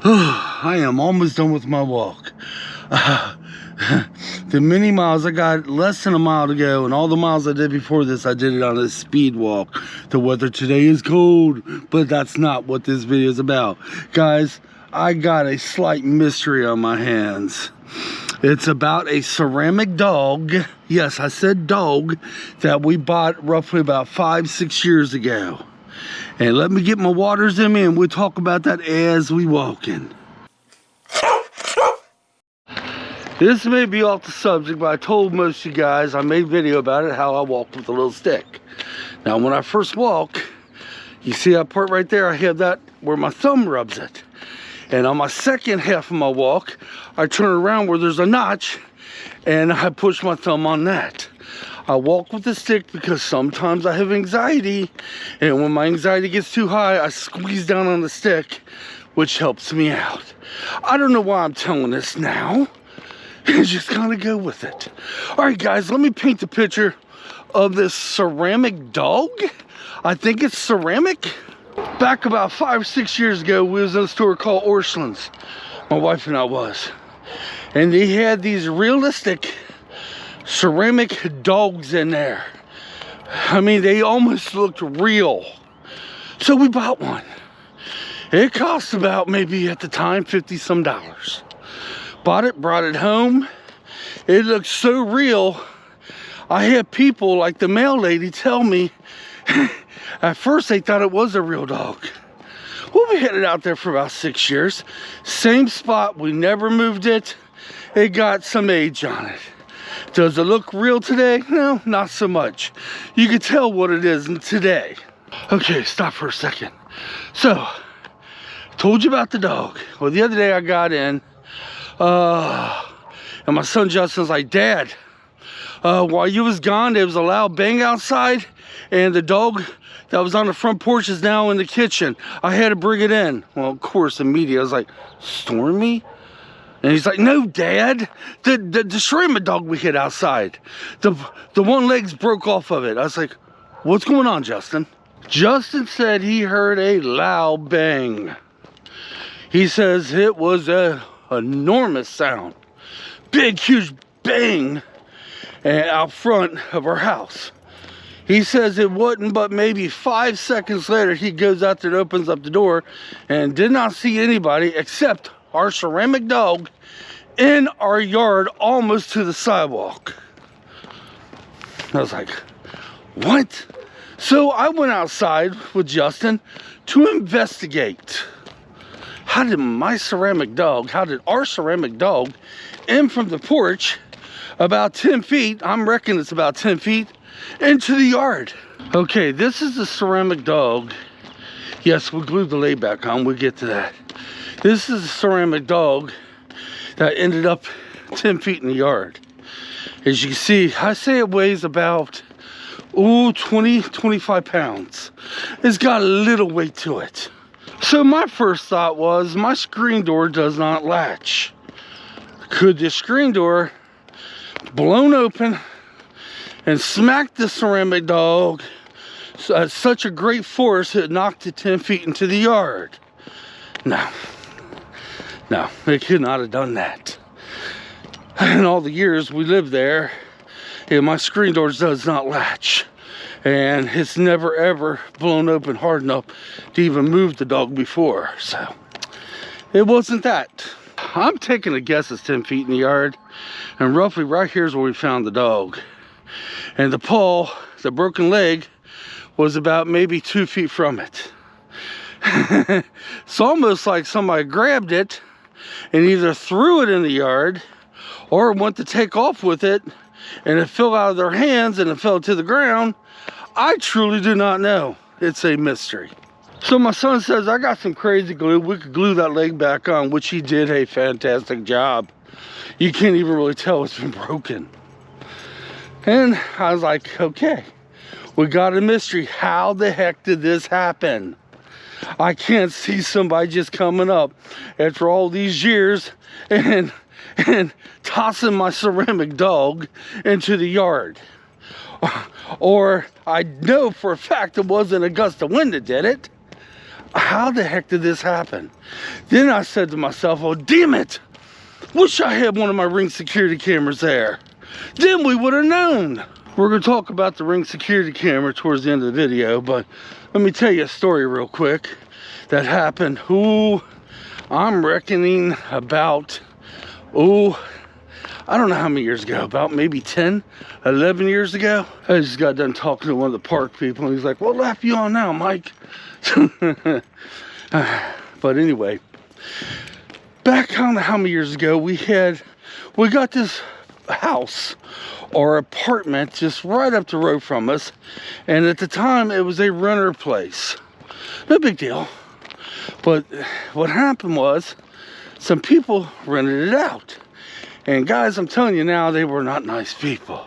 I am almost done with my walk. The many miles, I got less than a mile to go, and all the miles I did before this, I did it on a speed walk. The weather today is cold, but that's not what this video is about. Guys, I got a slight mystery on my hands. It's about a ceramic dog. Yes, I said dog, that we bought roughly about 5-6 years ago. And let me get my waters in me and we'll talk about that as we walk in. This may be off the subject, but I told most of you guys, I made a video about it, how I walk with a little stick. Now when I first walk, you see that part right there, I have that where my thumb rubs it. And on my second half of my walk, I turn around where there's a notch and I push my thumb on that. I walk with the stick because sometimes I have anxiety, and when my anxiety gets too high, I squeeze down on the stick, which helps me out. I don't know why I'm telling this now. Just kind of go with it. All right, guys, let me paint the picture of this ceramic dog. I think it's ceramic. Back about 5-6 years ago, we was in a store called Orscheln's. My wife and I was. And they had these realistic ceramic dogs in there. I mean, they almost looked real. So we bought one. It cost about, maybe at the time, $50-some. Bought it, brought it home. It looked so real. I had people like the mail lady tell me, at first they thought it was a real dog. Well, we had it out there for about 6 years. Same spot, we never moved it. It got some age on it. Does it look real today? No, not so much. You can tell what it is today. Okay, stop for a second. So, told you about the dog. Well, the other day I got in, and my son Justin's like, Dad, while you was gone, there was a loud bang outside, and the dog that was on the front porch is now in the kitchen. I had to bring it in. Well, of course, immediately I was like, Stormy? And he's like, no, Dad, the ceramic dog we hit outside, the one leg's broke off of it. I was like, what's going on, Justin? Justin said he heard a loud bang. He says it was a enormous sound, big, huge bang out front of our house. He says it wasn't but maybe 5 seconds later, he goes out there and opens up the door and did not see anybody except our ceramic dog in our yard, almost to the sidewalk. I was like, what? So I went outside with Justin to investigate. How did our ceramic dog in from the porch about 10 feet, I'm reckoning it's about 10 feet, into the yard? Okay, this is the ceramic dog. Yes, we glued the lay back on, we'll get to that. This is a ceramic dog that ended up 10 feet in the yard. As you can see, I say it weighs about, 20-25 pounds. It's got a little weight to it. So my first thought was, my screen door does not latch. Could the screen door blown open and smack the ceramic dog at such a great force it knocked it 10 feet into the yard? No, it could not have done that. In all the years we lived there, my screen door does not latch. And it's never ever blown open hard enough to even move the dog before. So, it wasn't that. I'm taking a guess it's 10 feet in the yard. And roughly right here's where we found the dog. And the paw, the broken leg, was about maybe 2 feet from it. It's almost like somebody grabbed it and either threw it in the yard or went to take off with it and it fell out of their hands and it fell to the ground. I truly do not know. It's a mystery. So my son says, I got some crazy glue. We could glue that leg back on, which he did a fantastic job. You can't even really tell it's been broken. And I was like, okay, we got a mystery. How the heck did this happen? I can't see somebody just coming up after all these years and tossing my ceramic dog into the yard. Or I know for a fact it wasn't a gust of wind that did it. how the heck did this happen? Then I said to myself, oh, damn it. Wish I had one of my Ring security cameras there. Then we would have known. We're going to talk about the Ring security camera towards the end of the video, but let me tell you a story real quick that happened. Ooh, I'm reckoning about, I don't know how many years ago, about maybe 10, 11 years ago. I just got done talking to one of the park people, and he's like, what lap you on now, Mike? But anyway, back I don't know how many years ago, we got this house or apartment just right up the road from us, and at the time it was a renter place. No big deal. But what happened was some people rented it out, and guys, I'm telling you now, they were not nice people.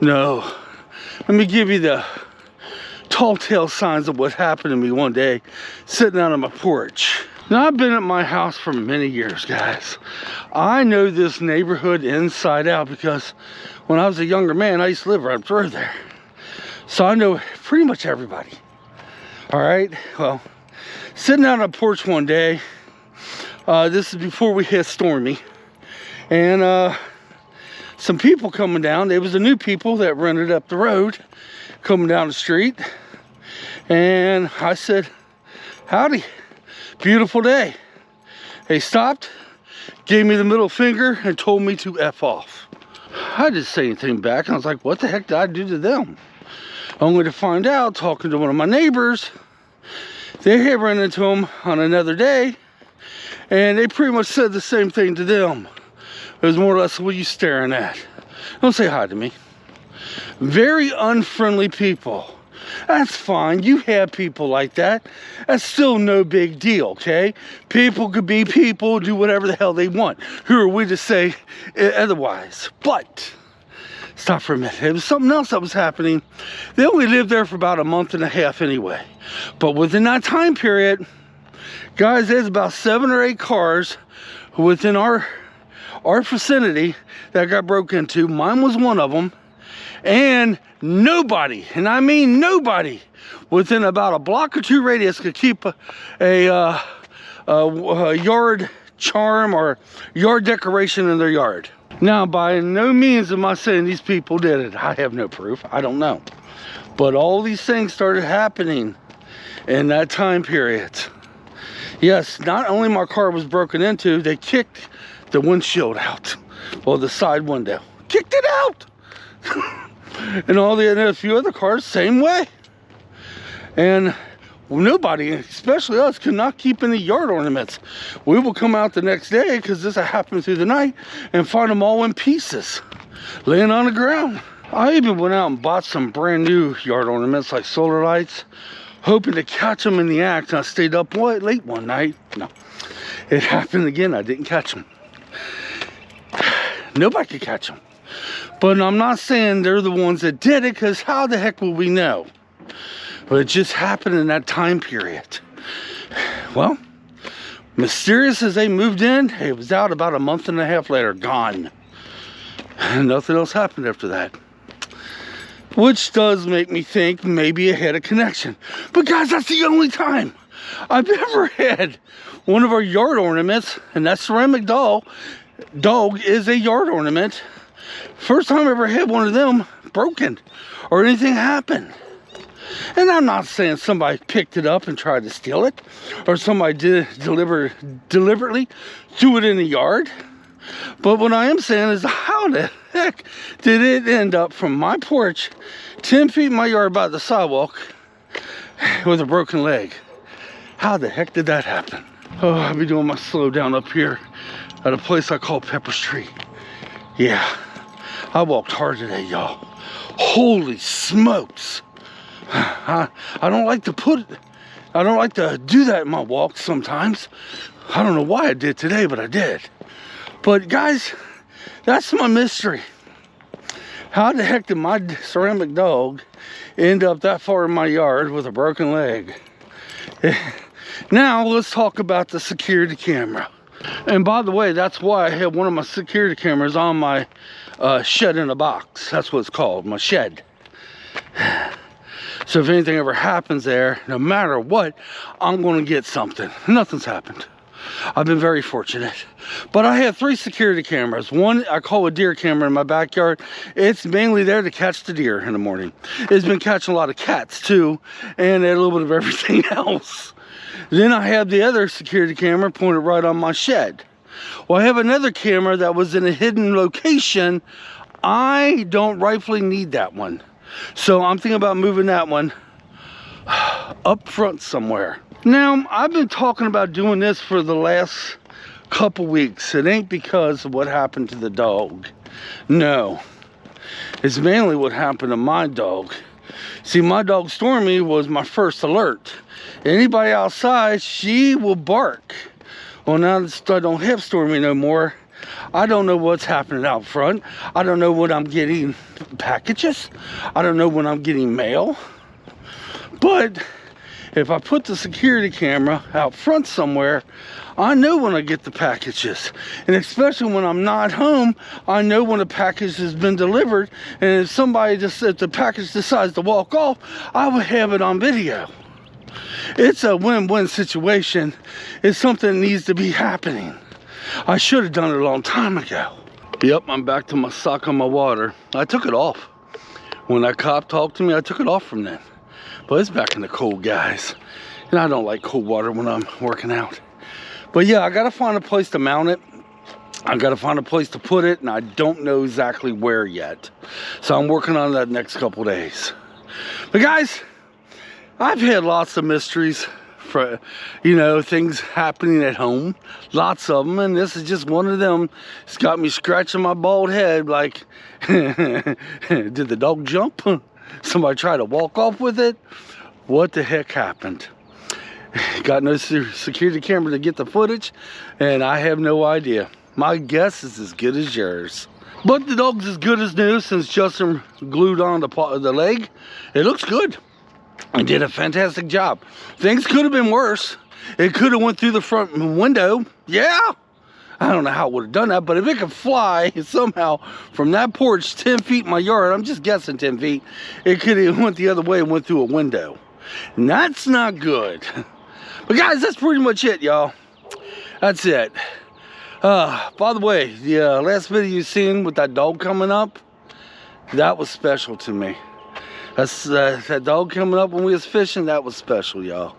No, let me give you the tall tale signs of what happened to me one day sitting out on my porch. Now, I've been at my house for many years, guys. I know this neighborhood inside out because when I was a younger man, I used to live right up the road there. So I know pretty much everybody. All right, well, sitting out on a porch one day, this is before we hit Stormy, and some people coming down. There was the new people that rented up the road coming down the street, and I said, howdy, beautiful day. They stopped, gave me the middle finger, and told me to F off. I didn't say anything back. I was like, what the heck did I do to them? Only to find out, talking to one of my neighbors, they had run into them on another day, and they pretty much said the same thing to them. It was more or less, what are you staring at? Don't say hi to me. Very unfriendly people. That's fine. You have people like that. That's still no big deal, okay? People could be people, do whatever the hell they want. Who are we to say otherwise? But stop for a minute. It was something else that was happening. They only lived there for about a month and a half anyway. But within that time period, guys, there's about 7 or 8 cars within our vicinity that got broke into. Mine was one of them. And nobody, and I mean nobody, within about a block or 2 radius could keep a yard charm or yard decoration in their yard. Now, by no means am I saying these people did it. I have no proof. I don't know. But all these things started happening in that time period. Yes, not only my car was broken into, they kicked the windshield out. Well, the side window. Kicked it out! And a few other cars, same way. And nobody, especially us, could not keep any yard ornaments. We will come out the next day, because this happened through the night, and find them all in pieces, laying on the ground. I even went out and bought some brand new yard ornaments, like solar lights, hoping to catch them in the act. And I stayed up late one night. No, it happened again. I didn't catch them. Nobody could catch them. But I'm not saying they're the ones that did it, because how the heck will we know? But it just happened in that time period. Well, mysterious as they moved in, it was out about a month and a half later, gone. And nothing else happened after that. Which does make me think maybe it had a connection. But guys, that's the only time I've ever had one of our yard ornaments, and that ceramic dog is a yard ornament. First time I ever had one of them broken or anything happen. And I'm not saying somebody picked it up and tried to steal it, or somebody deliberately threw it in the yard. But what I am saying is, how the heck did it end up from my porch 10 feet in my yard by the sidewalk with a broken leg? How the heck did that happen? Oh, I'll be doing my slow down up here at a place I call Pepper Street. Yeah, I walked hard today, y'all. Holy smokes. I don't like to do that in my walks sometimes. I don't know why I did today, but I did. But guys, that's my mystery. How the heck did my ceramic dog end up that far in my yard with a broken leg? Now let's talk about the security camera. And by the way, that's why I have one of my security cameras on my shed in a box. That's what it's called, my shed. So if anything ever happens there, no matter what, I'm going to get something. Nothing's happened. I've been very fortunate. But I have 3 security cameras. One I call a deer camera in my backyard. It's mainly there to catch the deer in the morning. It's been catching a lot of cats too, and a little bit of everything else. Then I have the other security camera pointed right on my shed. Well, I have another camera that was in a hidden location. I don't rightfully need that one. So I'm thinking about moving that one up front somewhere. Now, I've been talking about doing this for the last couple weeks. It ain't because of what happened to the dog. No. It's mainly what happened to my dog. See, my dog Stormy was my first alert. Anybody outside, she will bark. Well, now that I don't have Stormy no more, I don't know what's happening out front. I don't know when I'm getting packages. I don't know when I'm getting mail. But if I put the security camera out front somewhere, I know when I get the packages. And especially when I'm not home, I know when a package has been delivered. And if the package decides to walk off, I will have it on video. It's a win-win situation. It's something that needs to be happening. I should have done it a long time ago. Yep, I'm back to my sock on my water. I took it off. When that cop talked to me, I took it off from then. But it's back in the cold, guys. And I don't like cold water when I'm working out. But yeah, I gotta find a place to mount it. I gotta find a place to put it, and I don't know exactly where yet. So I'm working on that next couple days. But guys, I've had lots of mysteries for, things happening at home. Lots of them, and this is just one of them. It's got me scratching my bald head like, did the dog jump? Somebody try to walk off with it? What the heck happened? Got no security camera to get the footage, and I have no idea. My guess is as good as yours. But the dog's as good as new since Justin glued on the leg. It looks good. I did a fantastic job. Things could have been worse. It could have went through the front window. Yeah. I don't know how it would have done that, but if it could fly somehow from that porch 10 feet in my yard, I'm just guessing 10 feet, it could have went the other way and went through a window. And that's not good. But guys, that's pretty much it, y'all. That's it. By the way, the last video you seen with that dog coming up, that was special to me. That's that dog coming up when we was fishing, that was special, y'all.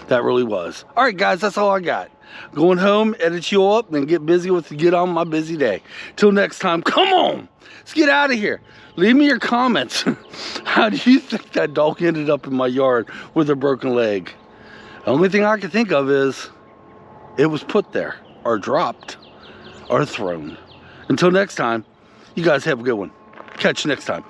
That really was. All right, guys, that's all I got. Going home, edit you all up, and get on my busy day. Till next time, come on, let's get out of here. Leave me your comments. How do you think that dog ended up in my yard with a broken leg? The only thing I can think of is it was put there, or dropped, or thrown. Until next time, you guys have a good one. Catch you next time.